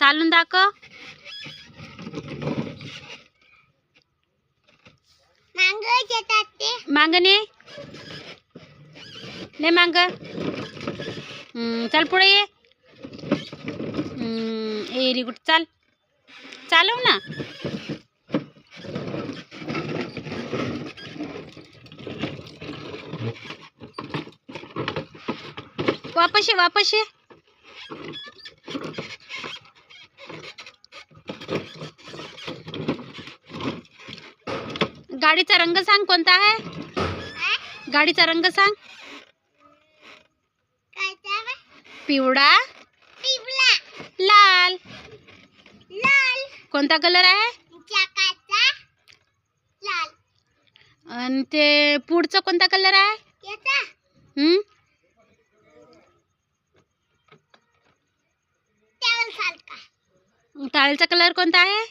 चालून दाखव. मागणे ले मांग. चल पुढे ये. Very good. चाल चालव ना. वापस ये वापस ये. गाडीचा रंग सांग कोणता आहे. गाडीचा रंग सांग. पिवळा लाल. कोणता कलर आहे. आणि ते पुढचा कोणता कलर आहे. टाळेचा कलर कोणता आहे.